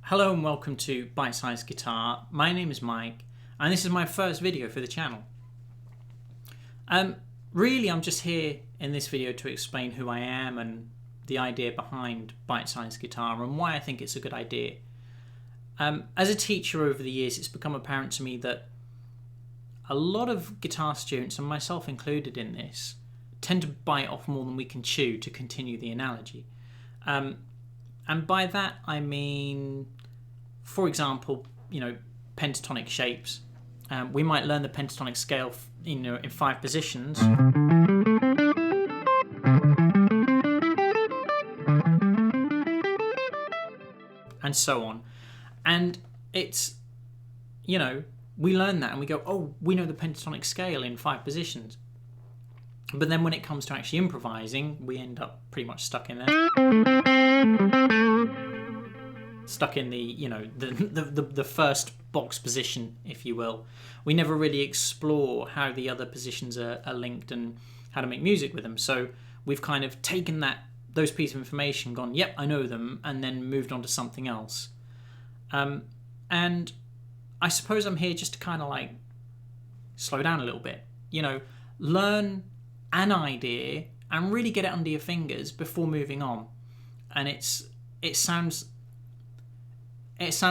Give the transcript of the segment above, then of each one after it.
Hello and welcome to Bitesize Guitar. My name is Mike and this is my first video for the channel. Really I'm just here in this video to explain who I am and the idea behind Bitesize Guitar and why I think it's a good idea. As a teacher over the years, it's become apparent to me that a lot of guitar students, and myself included in this, tend to bite off more than we can chew, to continue the analogy. And by that I mean, for example, pentatonic shapes. We might learn the pentatonic scale, in 5 positions. And so on. And it's, we learn that and we go, oh, we know the pentatonic scale in 5 positions. But then when it comes to actually improvising, we end up pretty much stuck in there. Stuck in the first box position, if you will. We never really explore how the other positions are linked and how to make music with them. So we've kind of taken those pieces of information, gone, yep, I know them, and then moved on to something else. And I suppose I'm here just to kind of like slow down a little bit. Learn an idea and really get it under your fingers before moving on. And it sounds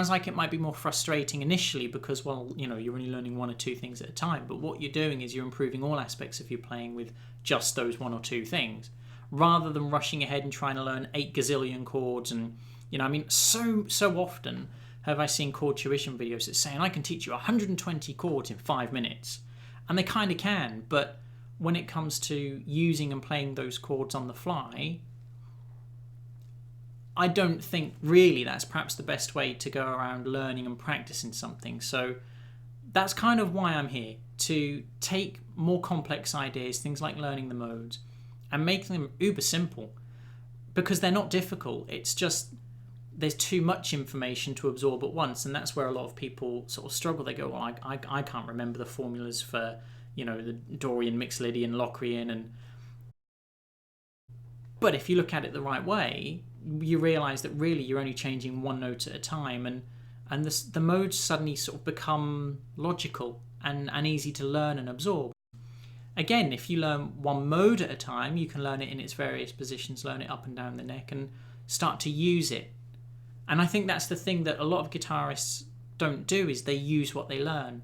like it might be more frustrating initially because, well, you're only learning 1 or 2 things at a time. But what you're doing is you're improving all aspects of your playing with just those 1 or 2 things, rather than rushing ahead and trying to learn 8 gazillion chords. And so often have I seen chord tuition videos that saying I can teach you 120 chords in 5 minutes, and they kind of can. But when it comes to using and playing those chords on the fly, I don't think really that's perhaps the best way to go around learning and practicing something. So that's kind of why I'm here, to take more complex ideas, things like learning the modes, and make them uber simple, because they're not difficult. It's just there's too much information to absorb at once, and that's where a lot of people sort of struggle. They go, well, I can't remember the formulas for the Dorian, Mixolydian, Locrian, but if you look at it the right way, you realise that really you're only changing 1 note at a time, and the modes suddenly sort of become logical and easy to learn and absorb. Again, if you learn 1 mode at a time, you can learn it in its various positions, learn it up and down the neck, and start to use it. And I think that's the thing that a lot of guitarists don't do, is they use what they learn.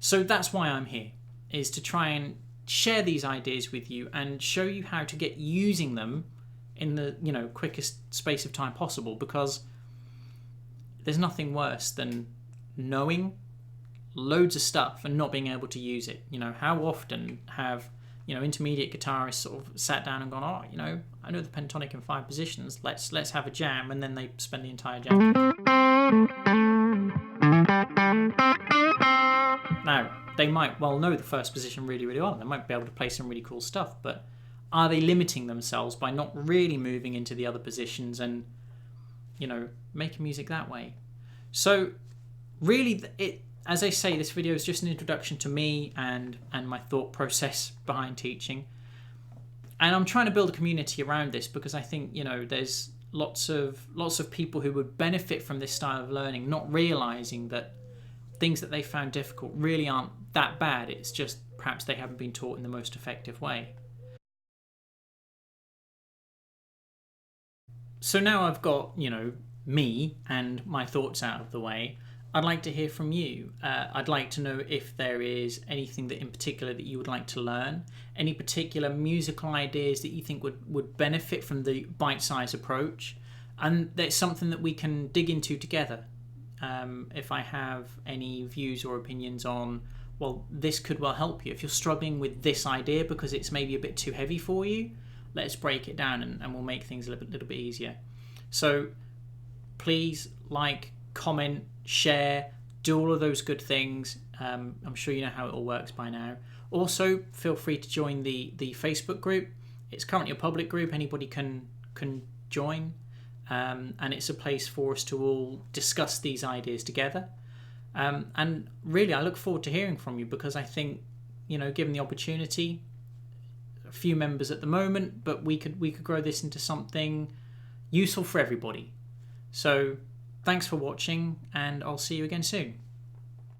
So that's why I'm here, is to try and share these ideas with you and show you how to get using them in the quickest space of time possible, because there's nothing worse than knowing loads of stuff and not being able to use it. How often have intermediate guitarists sort of sat down and gone, oh, I know the pentatonic in 5 positions, let's have a jam, and then they spend the entire jam. Now, they might well know the first position really, really well. They might be able to play some really cool stuff, but are they limiting themselves by not really moving into the other positions and, making music that way? So really, as I say, this video is just an introduction to me and my thought process behind teaching. And I'm trying to build a community around this, because I think, there's lots of people who would benefit from this style of learning, not realizing that things that they found difficult really aren't that bad. It's just perhaps they haven't been taught in the most effective way. So now I've got, me and my thoughts out of the way, I'd like to hear from you. I'd like to know if there is anything that in particular that you would like to learn, any particular musical ideas that you think would benefit from the bite-size approach, and that's something that we can dig into together. If I have any views or opinions on, well, this could well help you. If you're struggling with this idea because it's maybe a bit too heavy for you, let's break it down and we'll make things a little bit easier. So please like, comment, share, do all of those good things. I'm sure you know how it all works by now. Also, feel free to join the Facebook group. It's currently a public group. Anybody can join. And it's a place for us to all discuss these ideas together. And really, I look forward to hearing from you, because I think, given the opportunity, a few members at the moment, but we could grow this into something useful for everybody. So Thanks for watching, and I'll see you again soon.